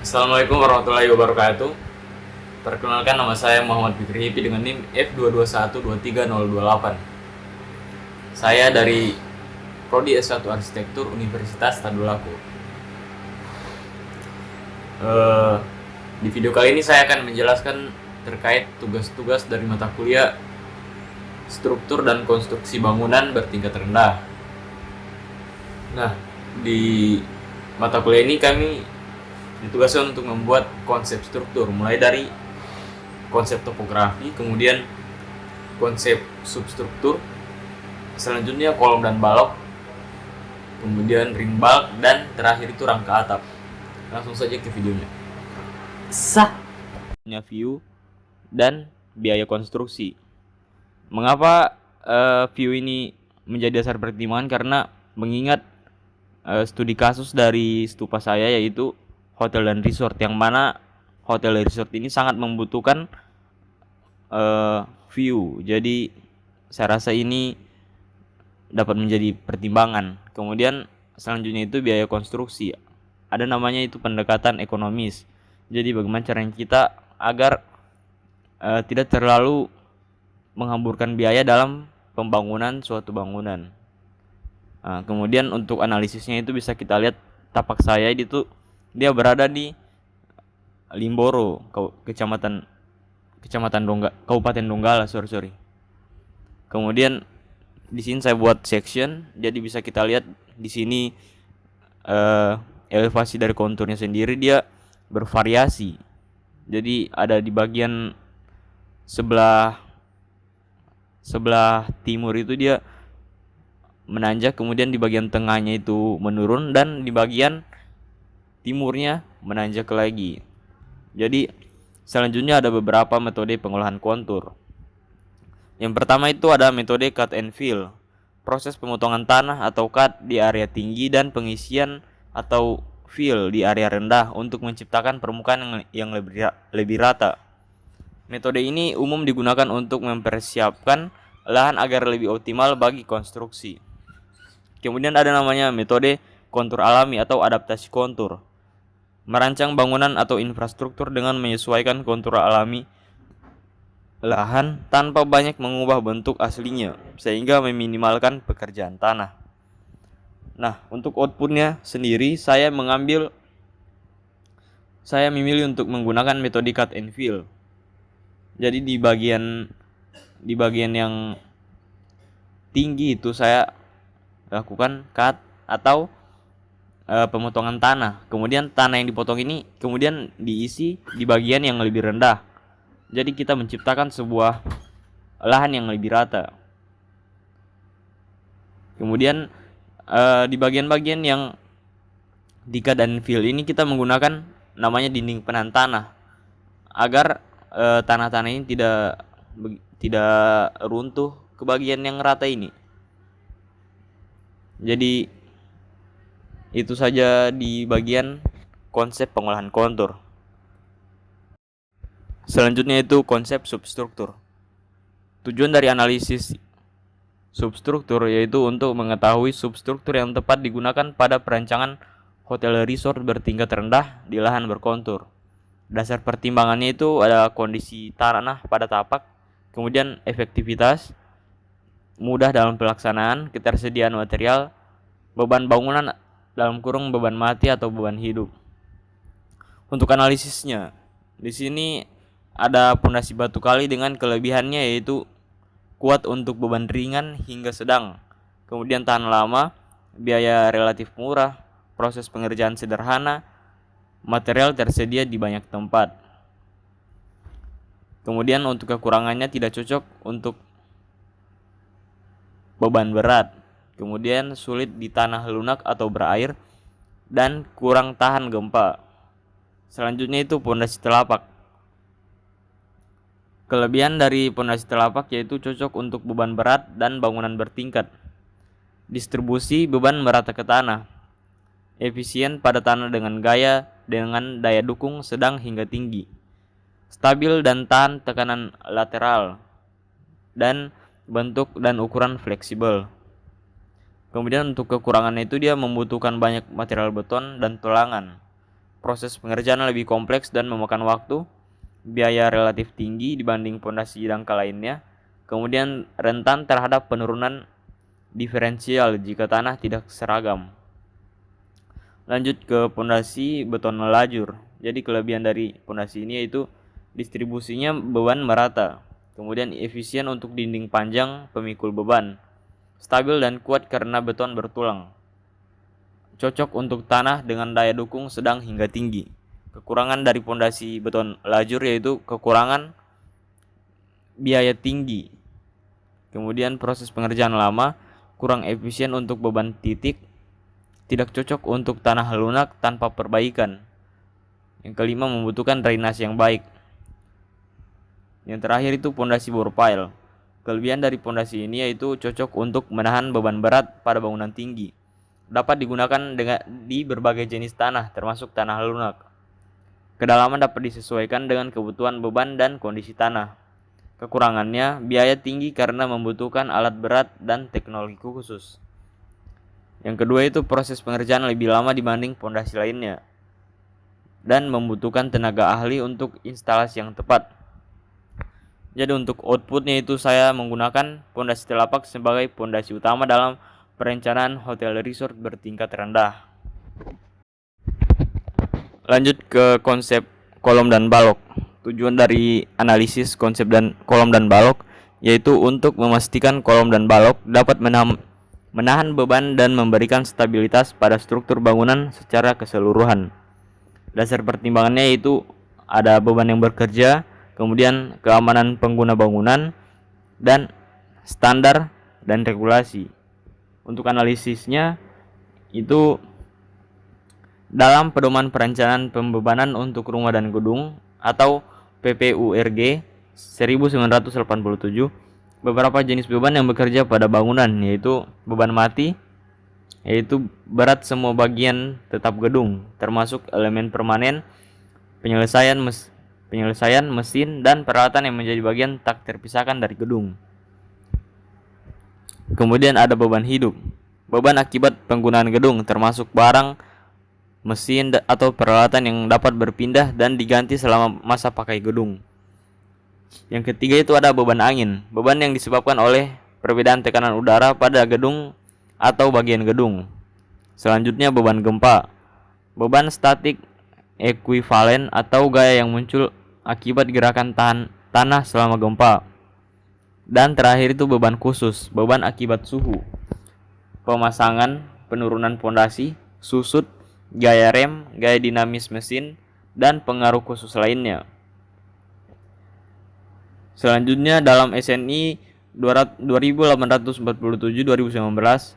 Assalamualaikum warahmatullahi wabarakatuh. Perkenalkan, nama saya Muhammad Fikri Hipi dengan NIM F221230028. Saya dari Prodi S1 Arsitektur Universitas Tadulako. Di video kali ini saya akan menjelaskan terkait tugas-tugas dari mata kuliah struktur dan konstruksi bangunan bertingkat rendah. Nah, di mata kuliah ini kami ditugaskan untuk membuat konsep struktur, mulai dari konsep topografi, kemudian konsep substruktur, selanjutnya kolom dan balok, kemudian ring bulk, dan terakhir itu rangka atap. Langsung saja ke videonya. Punya view dan biaya konstruksi. Mengapa view ini menjadi dasar pertimbangan? Karena mengingat studi kasus dari stupa saya, yaitu hotel dan resort, yang mana hotel dan resort ini sangat membutuhkan view. Jadi saya rasa ini dapat menjadi pertimbangan. Kemudian selanjutnya itu biaya konstruksi. Ada namanya itu pendekatan ekonomis. Jadi bagaimana caranya kita agar tidak terlalu menghamburkan biaya dalam pembangunan suatu bangunan. Kemudian untuk analisisnya itu bisa kita lihat tapak saya itu dia berada di Limboro, Kabupaten Donggala, sorry. Kemudian di sini saya buat section, jadi bisa kita lihat di sini elevasi dari konturnya sendiri dia bervariasi. Jadi ada di bagian sebelah timur itu dia menanjak, kemudian di bagian tengahnya itu menurun, dan di bagian timurnya menanjak lagi. Jadi selanjutnya ada beberapa metode pengolahan kontur. Yang pertama itu ada metode cut and fill, proses pemotongan tanah atau cut di area tinggi dan pengisian atau fill di area rendah untuk menciptakan permukaan yang lebih rata. Metode ini umum digunakan untuk mempersiapkan lahan agar lebih optimal bagi konstruksi. Kemudian ada namanya metode kontur alami atau adaptasi kontur. Merancang bangunan atau infrastruktur dengan menyesuaikan kontur alami lahan tanpa banyak mengubah bentuk aslinya, sehingga meminimalkan pekerjaan tanah. Nah, untuk outputnya sendiri saya memilih untuk menggunakan metode cut and fill. Jadi di bagian yang tinggi itu saya lakukan cut atau pemotongan tanah. Kemudian tanah yang dipotong ini kemudian diisi di bagian yang lebih rendah. Jadi kita menciptakan sebuah lahan yang lebih rata. Kemudian di bagian-bagian yang di cut and fill ini kita menggunakan namanya dinding penahan tanah agar tanah-tanah ini tidak runtuh ke bagian yang rata ini. Jadi itu saja di bagian konsep pengolahan kontur. Selanjutnya itu konsep substruktur. Tujuan dari analisis substruktur yaitu untuk mengetahui substruktur yang tepat digunakan pada perancangan hotel resort bertingkat rendah di lahan berkontur. Dasar pertimbangannya itu ada kondisi tanah pada tapak, kemudian efektivitas, mudah dalam pelaksanaan, ketersediaan material, beban bangunan dalam kurung beban mati atau beban hidup. Untuk analisisnya, di sini ada pondasi batu kali dengan kelebihannya yaitu kuat untuk beban ringan hingga sedang, kemudian tahan lama, biaya relatif murah, proses pengerjaan sederhana, material tersedia di banyak tempat. Kemudian untuk kekurangannya tidak cocok untuk beban berat, kemudian sulit di tanah lunak atau berair, dan kurang tahan gempa. Selanjutnya itu pondasi telapak. Kelebihan dari pondasi telapak yaitu cocok untuk beban berat dan bangunan bertingkat. Distribusi beban merata ke tanah. Efisien pada tanah dengan daya dukung sedang hingga tinggi. Stabil dan tahan tekanan lateral. Dan bentuk dan ukuran fleksibel. Kemudian untuk kekurangannya itu dia membutuhkan banyak material beton dan tulangan. proses pengerjaan lebih kompleks dan memakan waktu, biaya relatif tinggi dibanding pondasi jangka lainnya, kemudian rentan terhadap penurunan diferensial jika tanah tidak seragam. Lanjut ke pondasi beton lajur. Jadi kelebihan dari pondasi ini yaitu distribusinya beban merata, kemudian efisien untuk dinding panjang pemikul beban, stabil dan kuat karena beton bertulang, cocok untuk tanah dengan daya dukung sedang hingga tinggi. Kekurangan dari pondasi beton lajur yaitu kekurangan biaya tinggi, kemudian proses pengerjaan lama, kurang efisien untuk beban titik, tidak cocok untuk tanah lunak tanpa perbaikan. Yang kelima, membutuhkan drainase yang baik. Yang terakhir itu pondasi bore pile. Kelebihan dari pondasi ini yaitu cocok untuk menahan beban berat pada bangunan tinggi. Dapat digunakan di berbagai jenis tanah termasuk tanah lunak. Kedalaman dapat disesuaikan dengan kebutuhan beban dan kondisi tanah. Kekurangannya, biaya tinggi karena membutuhkan alat berat dan teknologi khusus. Yang kedua itu proses pengerjaan lebih lama dibanding pondasi lainnya dan membutuhkan tenaga ahli untuk instalasi yang tepat. Jadi untuk outputnya itu saya menggunakan pondasi telapak sebagai pondasi utama dalam perencanaan hotel resort bertingkat rendah. Lanjut ke konsep kolom dan balok. Tujuan dari analisis konsep dan kolom dan balok yaitu untuk memastikan kolom dan balok dapat menahan beban dan memberikan stabilitas pada struktur bangunan secara keseluruhan. Dasar pertimbangannya yaitu ada beban yang bekerja, kemudian keamanan pengguna bangunan, dan standar dan regulasi. Untuk analisisnya itu dalam Pedoman Perencanaan Pembebanan untuk Rumah dan Gedung atau PPURG 1987, beberapa jenis beban yang bekerja pada bangunan yaitu beban mati, yaitu berat semua bagian tetap gedung, termasuk elemen permanen, penyelesaian mesin dan peralatan yang menjadi bagian tak terpisahkan dari gedung. Kemudian ada beban hidup, beban akibat penggunaan gedung, termasuk barang, mesin atau peralatan yang dapat berpindah dan diganti selama masa pakai gedung. Yang ketiga itu ada beban angin, beban yang disebabkan oleh perbedaan tekanan udara pada gedung atau bagian gedung. Selanjutnya beban gempa, beban statik ekuivalen atau gaya yang muncul akibat gerakan tanah selama gempa. Dan terakhir itu beban khusus, beban akibat suhu, pemasangan, penurunan pondasi, susut, gaya rem, gaya dinamis mesin, dan pengaruh khusus lainnya. Selanjutnya dalam SNI 2847/2019,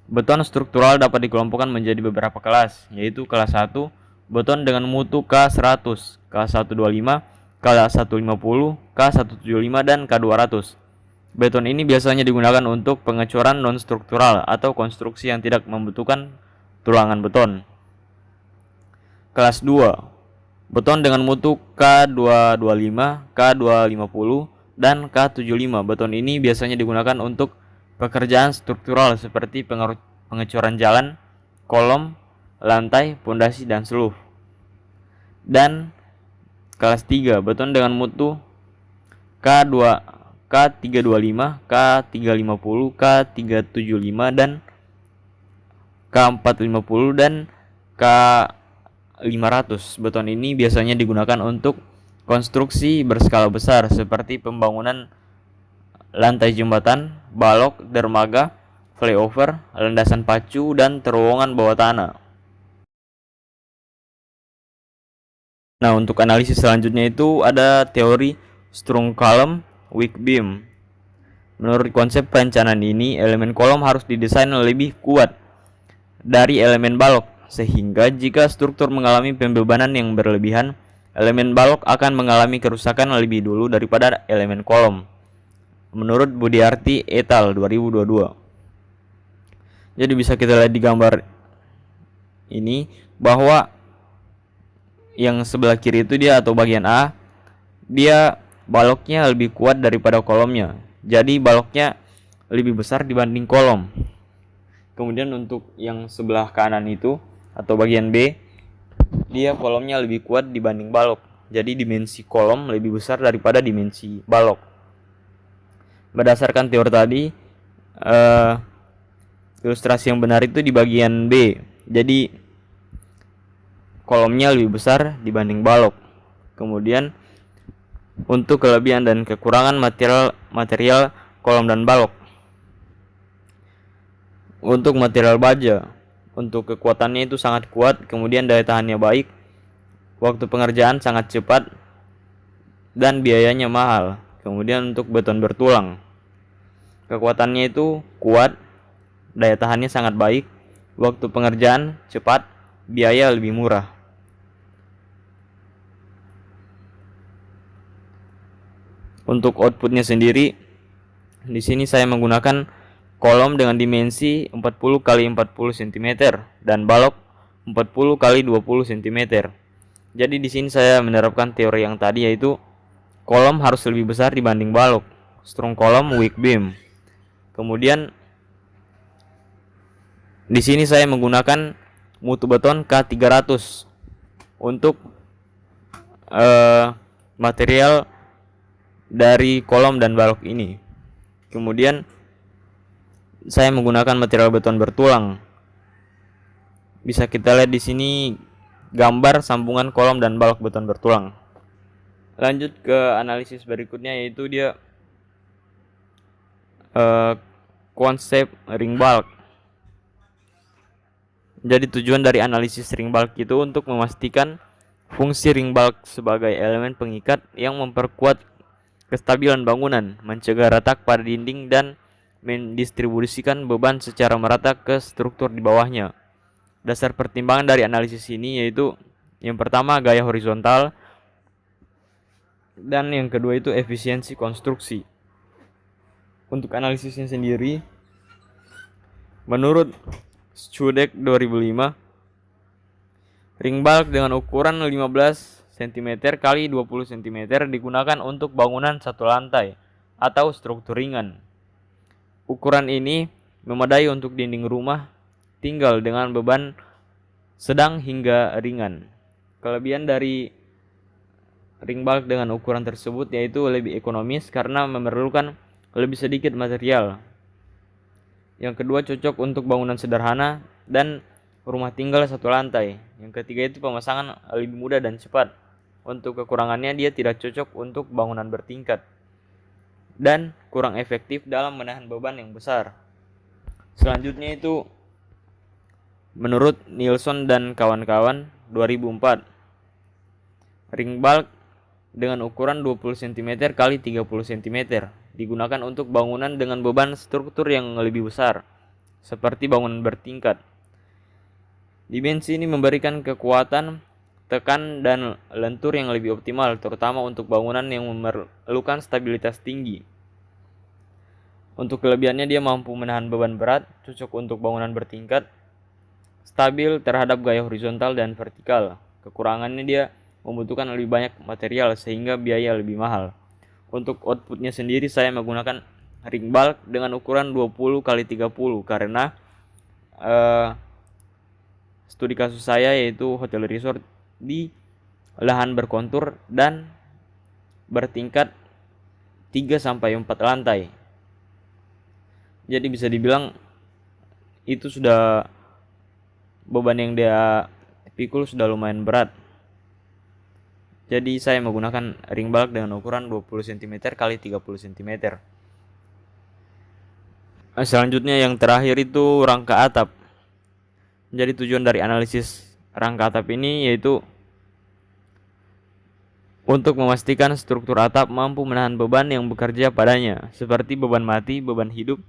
beton struktural dapat dikelompokkan menjadi beberapa kelas, yaitu kelas 1, beton dengan mutu K100, K125, K150, K175, dan K200. Beton ini biasanya digunakan untuk pengecoran non-struktural atau konstruksi yang tidak membutuhkan tulangan beton. Kelas 2, beton dengan mutu K225, K250, dan K75. Beton ini biasanya digunakan untuk pekerjaan struktural seperti pengecoran jalan, kolom, lantai, pondasi, dan seluruh. Dan kelas 3, beton dengan mutu K325, K350, K375, dan K450 dan K500. Beton ini biasanya digunakan untuk konstruksi berskala besar seperti pembangunan lantai jembatan, balok, dermaga, flyover, landasan pacu, dan terowongan bawah tanah. Nah, untuk analisis selanjutnya itu ada teori strong column, weak beam. Menurut konsep perencanaan ini, elemen kolom harus didesain lebih kuat dari elemen balok, sehingga jika struktur mengalami pembebanan yang berlebihan, elemen balok akan mengalami kerusakan lebih dulu daripada elemen kolom. Menurut Budiarti et al. 2022. Jadi bisa kita lihat di gambar ini bahwa yang sebelah kiri itu dia atau bagian A, dia baloknya lebih kuat daripada kolomnya. Jadi baloknya lebih besar dibanding kolom. Kemudian untuk yang sebelah kanan itu atau bagian B, dia kolomnya lebih kuat dibanding balok. Jadi dimensi kolom lebih besar daripada dimensi balok. Berdasarkan teori tadi, ilustrasi yang benar itu di bagian B. Jadi kolomnya lebih besar dibanding balok. Kemudian untuk kelebihan dan kekurangan material kolom dan balok. Untuk material baja, untuk kekuatannya itu sangat kuat, kemudian daya tahannya baik, waktu pengerjaan sangat cepat, dan biayanya mahal. Kemudian untuk beton bertulang, kekuatannya itu kuat, daya tahannya sangat baik, waktu pengerjaan cepat, biaya lebih murah. Untuk outputnya sendiri, di sini saya menggunakan kolom dengan dimensi 40 x 40 cm dan balok 40 x 20 cm. Jadi di sini saya menerapkan teori yang tadi, yaitu kolom harus lebih besar dibanding balok. Strong kolom, weak beam. Kemudian di sini saya menggunakan mutu beton K300 untuk material dari kolom dan balok ini. Kemudian saya menggunakan material beton bertulang. Bisa kita lihat di sini gambar sambungan kolom dan balok beton bertulang. Lanjut ke analisis berikutnya, yaitu dia konsep ring bulk. Jadi tujuan dari analisis ring bulk itu untuk memastikan fungsi ring bulk sebagai elemen pengikat yang memperkuat kestabilan bangunan, mencegah retak pada dinding, dan mendistribusikan beban secara merata ke struktur di bawahnya. Dasar pertimbangan dari analisis ini yaitu yang pertama gaya horizontal, dan yang kedua itu efisiensi konstruksi. Untuk analisisnya sendiri, menurut Studek 2005, ring bulk dengan ukuran 15 cm x 20 cm digunakan untuk bangunan satu lantai atau struktur ringan. Ukuran ini memadai untuk dinding rumah tinggal dengan beban sedang hingga ringan. Kelebihan dari ring bulk dengan ukuran tersebut yaitu lebih ekonomis karena memerlukan lebih sedikit material. Yang kedua, cocok untuk bangunan sederhana dan rumah tinggal satu lantai. Yang ketiga itu pemasangan lebih mudah dan cepat. Untuk kekurangannya, dia tidak cocok untuk bangunan bertingkat dan kurang efektif dalam menahan beban yang besar. Selanjutnya itu menurut Nilsson dan kawan-kawan 2004, ring bulk dengan ukuran 20 cm x 30 cm digunakan untuk bangunan dengan beban struktur yang lebih besar, seperti bangunan bertingkat. Dimensi ini memberikan kekuatan tekan dan lentur yang lebih optimal, terutama untuk bangunan yang memerlukan stabilitas tinggi. Untuk kelebihannya, dia mampu menahan beban berat, cocok untuk bangunan bertingkat, stabil terhadap gaya horizontal dan vertikal. Kekurangannya, dia membutuhkan lebih banyak material sehingga biaya lebih mahal. Untuk outputnya sendiri, saya menggunakan ring bulk dengan ukuran 20 x 30 karena studi kasus saya yaitu hotel resort di lahan berkontur dan bertingkat 3-4 lantai. Jadi bisa dibilang itu sudah beban yang dia pikul sudah lumayan berat. Jadi saya menggunakan ring bulk dengan ukuran 20 cm x 30 cm. Selanjutnya yang terakhir itu rangka atap. Jadi tujuan dari analisis rangka atap ini yaitu untuk memastikan struktur atap mampu menahan beban yang bekerja padanya, seperti beban mati, beban hidup,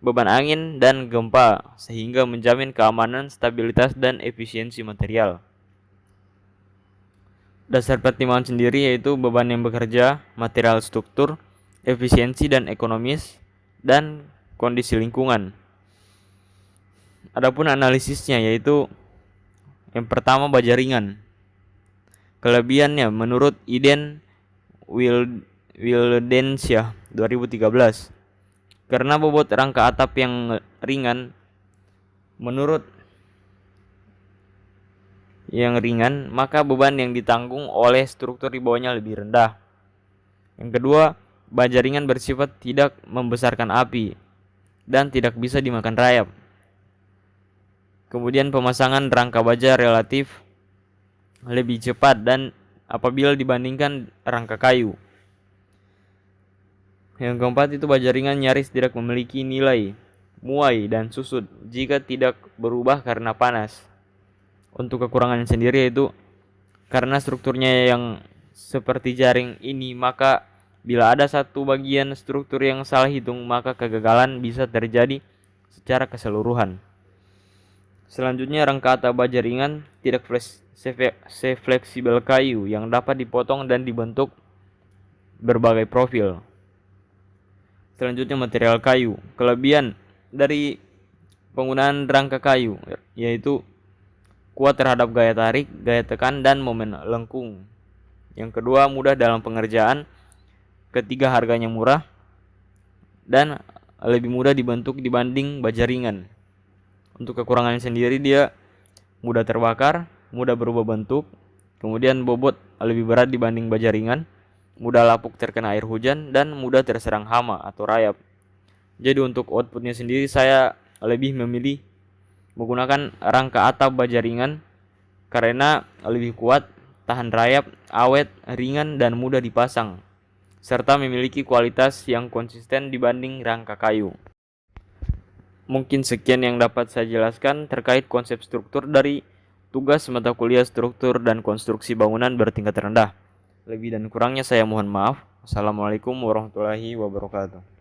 beban angin, dan gempa, sehingga menjamin keamanan, stabilitas, dan efisiensi material. Dasar pertimbangan sendiri yaitu beban yang bekerja, material struktur, efisiensi dan ekonomis, dan kondisi lingkungan. Adapun analisisnya yaitu yang pertama baja ringan. Kelebihannya menurut Iden Wildensyah 2013, karena bobot rangka atap yang ringan, menurut yang ringan, maka beban yang ditanggung oleh struktur di bawahnya lebih rendah. Yang kedua, baja ringan bersifat tidak membesarkan api dan tidak bisa dimakan rayap. Kemudian pemasangan rangka baja relatif lebih cepat dan apabila dibandingkan rangka kayu. Yang keempat itu baja ringan nyaris tidak memiliki nilai muai dan susut jika tidak berubah karena panas. Untuk kekurangannya sendiri yaitu karena strukturnya yang seperti jaring ini, maka bila ada satu bagian struktur yang salah hitung, maka kegagalan bisa terjadi secara keseluruhan. Selanjutnya, rangka atau baja ringan tidak sefleksibel kayu yang dapat dipotong dan dibentuk berbagai profil. Selanjutnya, material kayu. Kelebihan dari penggunaan rangka kayu yaitu kuat terhadap gaya tarik, gaya tekan, dan momen lengkung. Yang kedua, mudah dalam pengerjaan. Ketiga, harganya murah dan lebih mudah dibentuk dibanding baja ringan. Untuk kekurangannya sendiri, dia mudah terbakar, mudah berubah bentuk, kemudian bobot lebih berat dibanding baja ringan, mudah lapuk terkena air hujan, dan mudah terserang hama atau rayap. Jadi untuk outputnya sendiri, saya lebih memilih menggunakan rangka atap baja ringan karena lebih kuat, tahan rayap, awet, ringan, dan mudah dipasang, serta memiliki kualitas yang konsisten dibanding rangka kayu. Mungkin sekian yang dapat saya jelaskan terkait konsep struktur dari tugas mata kuliah struktur dan konstruksi bangunan bertingkat rendah. Lebih dan kurangnya saya mohon maaf. Assalamualaikum warahmatullahi wabarakatuh.